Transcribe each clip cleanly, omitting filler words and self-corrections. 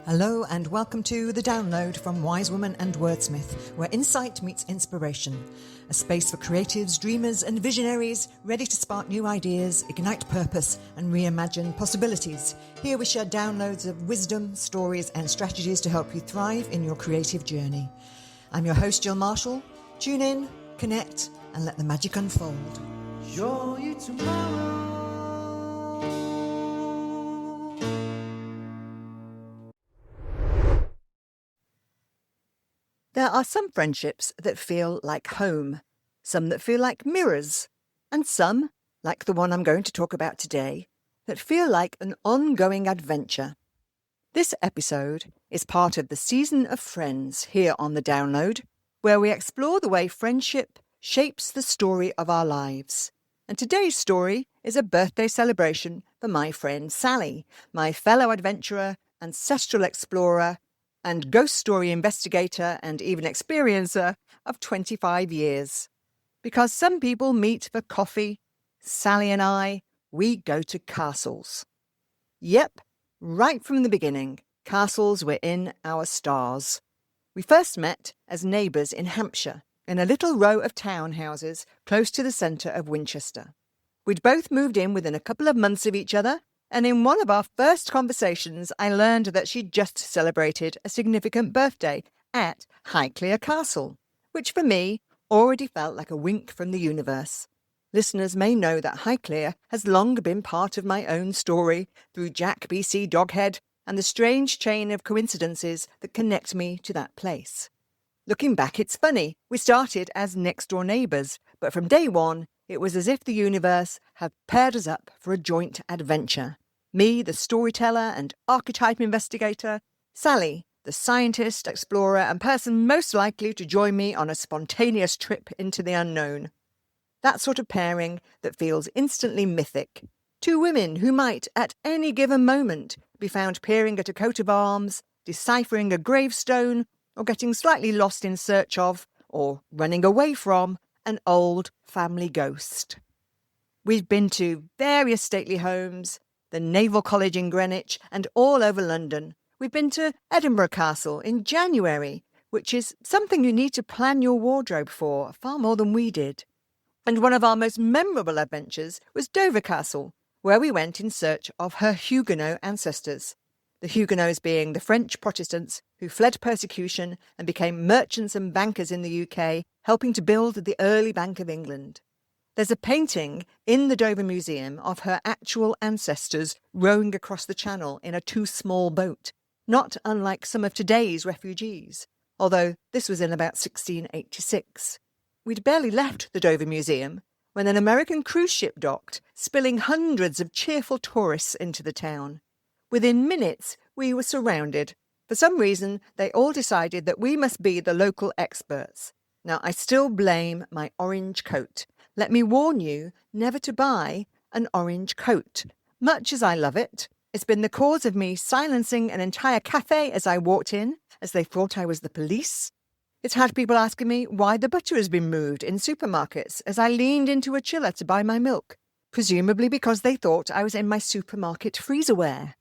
Hello and welcome to The Download from Wise Woman and Wordsmith, where insight meets inspiration. A space for creatives, dreamers and visionaries ready to spark new ideas, ignite purpose and reimagine possibilities. Here we share downloads of wisdom, stories and strategies to help you thrive in your creative journey. I'm your host, Jill Marshall. Tune in, connect and let the magic unfold. Joy tomorrow. There are some friendships that feel like home, some that feel like mirrors, and some, like the one I'm going to talk about today, that feel like an ongoing adventure. This episode is part of the Season of Friends here on The Download, where we explore the way friendship shapes the story of our lives. And today's story is a birthday celebration for my friend Sally, my fellow adventurer, ancestral explorer, and ghost story investigator and even experiencer of 25 years. Because some people meet for coffee, Sally and I, we go to castles. Yep, right from the beginning, castles were in our stars. We first met as neighbours in Hampshire, in a little row of townhouses close to the centre of Winchester. We'd both moved in within a couple of months of each other, and in one of our first conversations I learned that she'd just celebrated a significant birthday at Highclere Castle, which for me already felt like a wink from the universe. Listeners may know that Highclere has long been part of my own story through Jack B.C. Doghead and the strange chain of coincidences that connect me to that place. Looking back, it's funny. We started as next-door neighbours, but from day one, it was as if the universe had paired us up for a joint adventure. Me, the storyteller and archetype investigator, Sally, the scientist, explorer and person most likely to join me on a spontaneous trip into the unknown. That sort of pairing that feels instantly mythic. Two women who might, at any given moment, be found peering at a coat of arms, deciphering a gravestone, or getting slightly lost in search of, or running away from, an old family ghost. We've been to various stately homes, the Naval College in Greenwich, and all over London. We've been to Edinburgh Castle in January, which is something you need to plan your wardrobe for, far more than we did. And one of our most memorable adventures was Dover Castle, where we went in search of her Huguenot ancestors. The Huguenots being the French Protestants who fled persecution and became merchants and bankers in the UK, helping to build the early Bank of England. There's a painting in the Dover Museum of her actual ancestors rowing across the channel in a too-small boat, not unlike some of today's refugees, although this was in about 1686. We'd barely left the Dover Museum when an American cruise ship docked, spilling hundreds of cheerful tourists into the town. Within minutes, we were surrounded. For some reason, they all decided that we must be the local experts. Now, I still blame my orange coat. Let me warn you never to buy an orange coat. Much as I love it, it's been the cause of me silencing an entire cafe as I walked in, as they thought I was the police. It's had people asking me why the butter has been moved in supermarkets as I leaned into a chiller to buy my milk, presumably because they thought I was in my supermarket freezerware.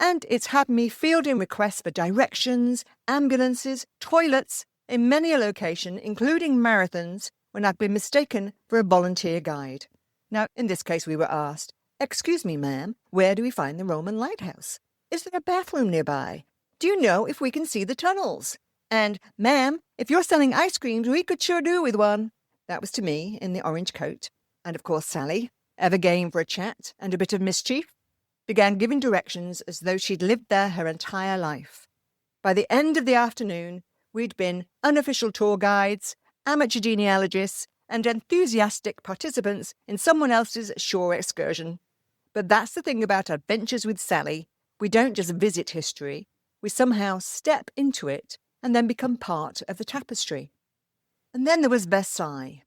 And it's had me fielding requests for directions, ambulances, toilets, in many a location, including marathons, when I've been mistaken for a volunteer guide. Now, in this case, we were asked, "Excuse me, ma'am, where do we find the Roman lighthouse? Is there a bathroom nearby? Do you know if we can see the tunnels? And, ma'am, if you're selling ice creams, we could sure do with one." That was to me in the orange coat. And of course, Sally, ever game for a chat and a bit of mischief, began giving directions as though she'd lived there her entire life. By the end of the afternoon, we'd been unofficial tour guides, amateur genealogists, and enthusiastic participants in someone else's shore excursion. But that's the thing about adventures with Sally. We don't just visit history, we somehow step into it and then become part of the tapestry. And then there was Versailles.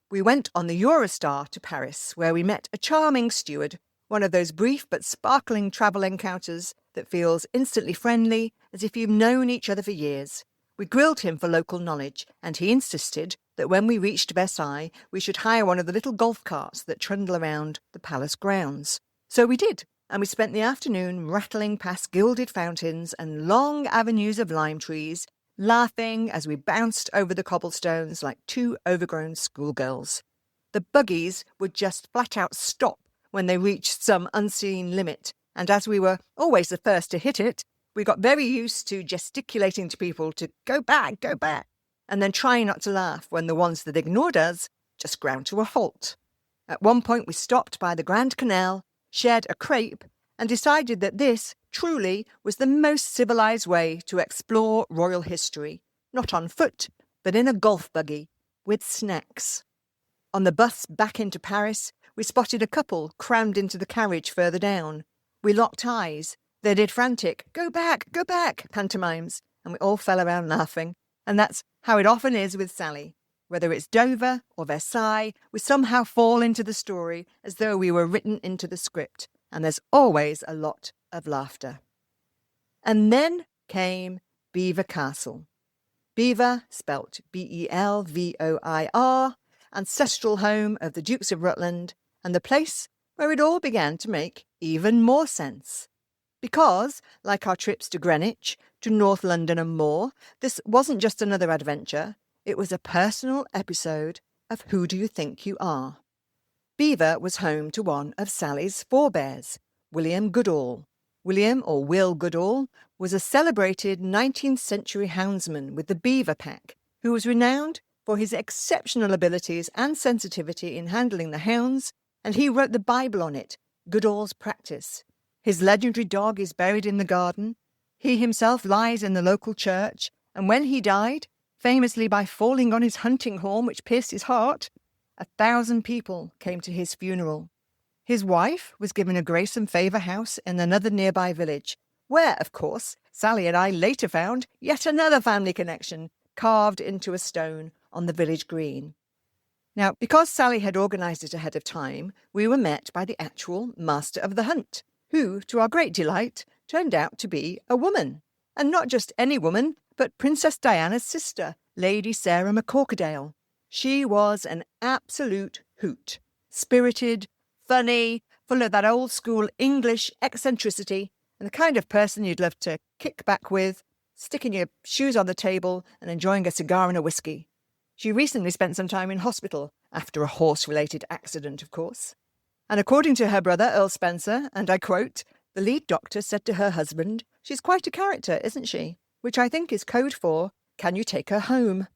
We went on the Eurostar to Paris, where we met a charming steward, one of those brief but sparkling travel encounters that feels instantly friendly, as if you've known each other for years. We grilled him for local knowledge, and he insisted that when we reached Versailles, we should hire one of the little golf carts that trundle around the palace grounds. So we did, and we spent the afternoon rattling past gilded fountains and long avenues of lime trees, laughing as we bounced over the cobblestones like two overgrown schoolgirls. The buggies would just flat out stop when they reached some unseen limit, and as we were always the first to hit it, we got very used to gesticulating to people to go back, and then trying not to laugh when the ones that ignored us just ground to a halt. At one point we stopped by the Grand Canal, shared a crepe, and decided that this, truly, was the most civilised way to explore royal history, not on foot, but in a golf buggy, with snacks. On the bus back into Paris, we spotted a couple crammed into the carriage further down. We locked eyes. They did frantic, go back, pantomimes, and we all fell around laughing. And that's how it often is with Sally. Whether it's Dover or Versailles, we somehow fall into the story as though we were written into the script, and there's always a lot of laughter. And then came Belvoir Castle. Belvoir, spelt Belvoir, ancestral home of the Dukes of Rutland, and the place where it all began to make even more sense. Because, like our trips to Greenwich, to North London and more, this wasn't just another adventure, it was a personal episode of Who Do You Think You Are? Belvoir was home to one of Sally's forebears, William Goodall. William, or Will Goodall, was a celebrated 19th century houndsman with the beaver pack, who was renowned for his exceptional abilities and sensitivity in handling the hounds, and he wrote the Bible on it, Goodall's Practice. His legendary dog is buried in the garden. He himself lies in the local church, and when he died, famously by falling on his hunting horn which pierced his heart, 1,000 people came to his funeral. His wife was given a grace and favour house in another nearby village, where, of course, Sally and I later found yet another family connection carved into a stone on the village green. Now, because Sally had organised it ahead of time, we were met by the actual master of the hunt, who, to our great delight, turned out to be a woman. And not just any woman, but Princess Diana's sister, Lady Sarah McCorquodale. She was an absolute hoot. Spirited, funny, full of that old-school English eccentricity, and the kind of person you'd love to kick back with, sticking your shoes on the table and enjoying a cigar and a whiskey. She recently spent some time in hospital, after a horse-related accident, of course. And according to her brother, Earl Spencer, and I quote, the lead doctor said to her husband, she's quite a character, isn't she? Which I think is code for, can you take her home?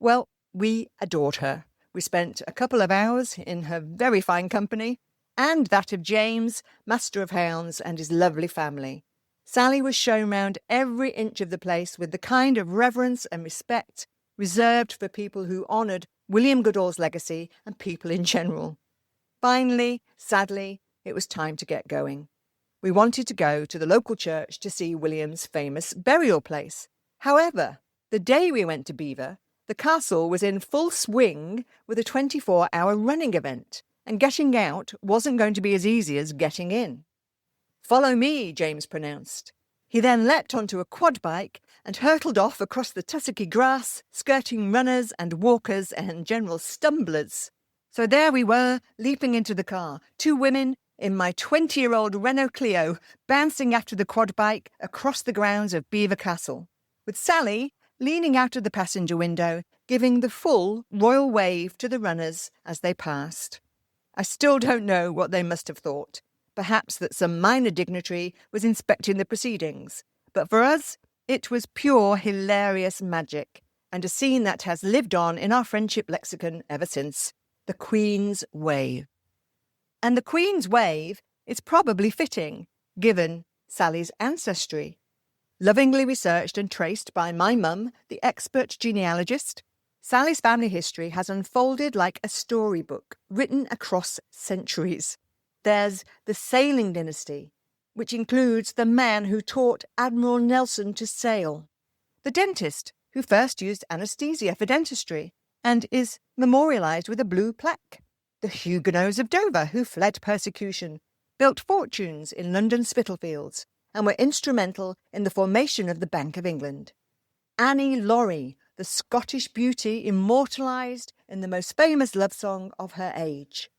Well, we adored her. We spent a couple of hours in her very fine company, and that of James, Master of Hounds, and his lovely family. Sally was shown round every inch of the place with the kind of reverence and respect reserved for people who honoured William Goodall's legacy and people in general. Finally, sadly, it was time to get going. We wanted to go to the local church to see William's famous burial place. However, the day we went to Belvoir, the castle was in full swing with a 24-hour running event, and getting out wasn't going to be as easy as getting in. Follow me, James pronounced. He then leapt onto a quad bike and hurtled off across the tussocky grass, skirting runners and walkers and general stumblers. So there we were, leaping into the car, two women in my 20-year-old Renault Clio, bouncing after the quad bike across the grounds of Belvoir Castle, with Sally leaning out of the passenger window, giving the full royal wave to the runners as they passed. I still don't know what they must have thought. Perhaps that some minor dignitary was inspecting the proceedings. But for us, it was pure hilarious magic, and a scene that has lived on in our friendship lexicon ever since. The Queen's Wave. And the Queen's Wave is probably fitting, given Sally's ancestry. Lovingly researched and traced by my mum, the expert genealogist, Sally's family history has unfolded like a storybook written across centuries. There's the sailing dynasty, which includes the man who taught Admiral Nelson to sail, the dentist who first used anaesthesia for dentistry and is memorialised with a blue plaque, the Huguenots of Dover who fled persecution, built fortunes in London Spitalfields, and were instrumental in the formation of the Bank of England. Annie Laurie, the Scottish beauty immortalised in the most famous love song of her age.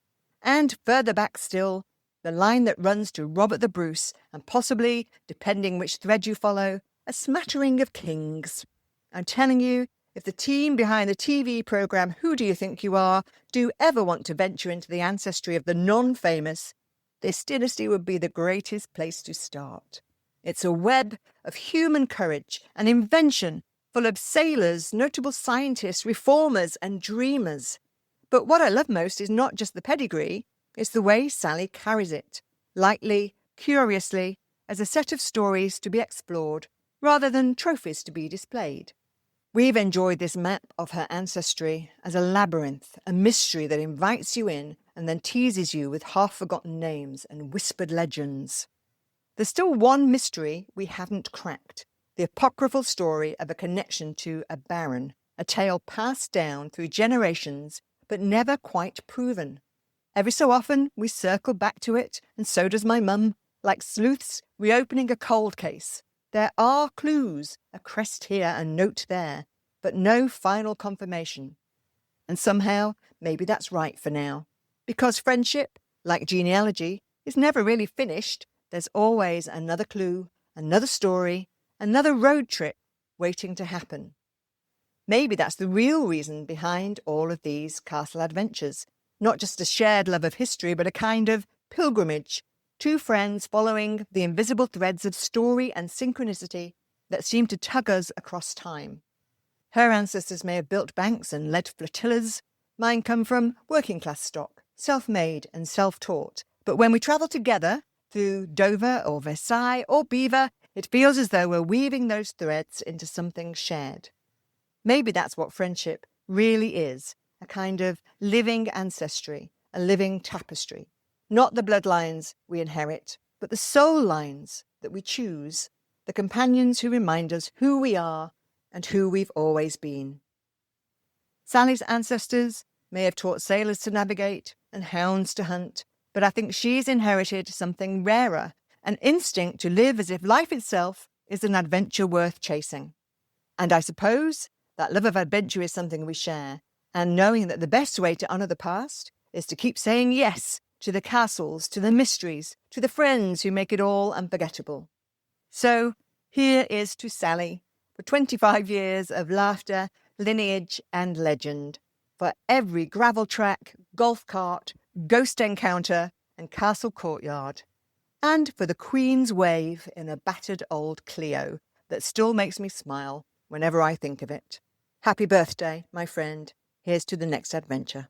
And further back still, the line that runs to Robert the Bruce, and possibly, depending which thread you follow, a smattering of kings. I'm telling you, if the team behind the TV programme Who Do You Think You Are do ever want to venture into the ancestry of the non-famous, this dynasty would be the greatest place to start. It's a web of human courage and invention, full of sailors, notable scientists, reformers and dreamers. But what I love most is not just the pedigree, it's the way Sally carries it, lightly, curiously, as a set of stories to be explored, rather than trophies to be displayed. We've enjoyed this map of her ancestry as a labyrinth, a mystery that invites you in and then teases you with half-forgotten names and whispered legends. There's still one mystery we haven't cracked, the apocryphal story of a connection to a baron, a tale passed down through generations but never quite proven. Every so often we circle back to it, and so does my mum, like sleuths reopening a cold case. There are clues, a crest here, a note there, but no final confirmation. And somehow, maybe that's right for now. Because friendship, like genealogy, is never really finished. There's always another clue, another story, another road trip waiting to happen. Maybe that's the real reason behind all of these castle adventures. Not just a shared love of history, but a kind of pilgrimage. Two friends following the invisible threads of story and synchronicity that seem to tug us across time. Her ancestors may have built banks and led flotillas. Mine come from working-class stock, self-made and self-taught. But when we travel together through Dover or Versailles or Belvoir, it feels as though we're weaving those threads into something shared. Maybe that's what friendship really is, a kind of living ancestry, a living tapestry. Not the bloodlines we inherit, but the soul lines that we choose, the companions who remind us who we are and who we've always been. Sally's ancestors may have taught sailors to navigate and hounds to hunt, but I think she's inherited something rarer, an instinct to live as if life itself is an adventure worth chasing. And I suppose that love of adventure is something we share, and knowing that the best way to honour the past is to keep saying yes to the castles, to the mysteries, to the friends who make it all unforgettable. So, here is to Sally, for 25 years of laughter, lineage and legend, for every gravel track, golf cart, ghost encounter and castle courtyard, and for the Queen's wave in a battered old Clio that still makes me smile whenever I think of it. Happy birthday, my friend. Here's to the next adventure.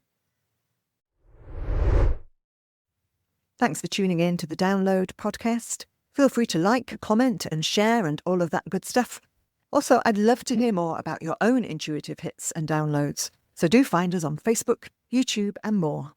Thanks for tuning in to the Download podcast. Feel free to like, comment and share and all of that good stuff. Also, I'd love to hear more about your own intuitive hits and downloads. So do find us on Facebook, YouTube and more.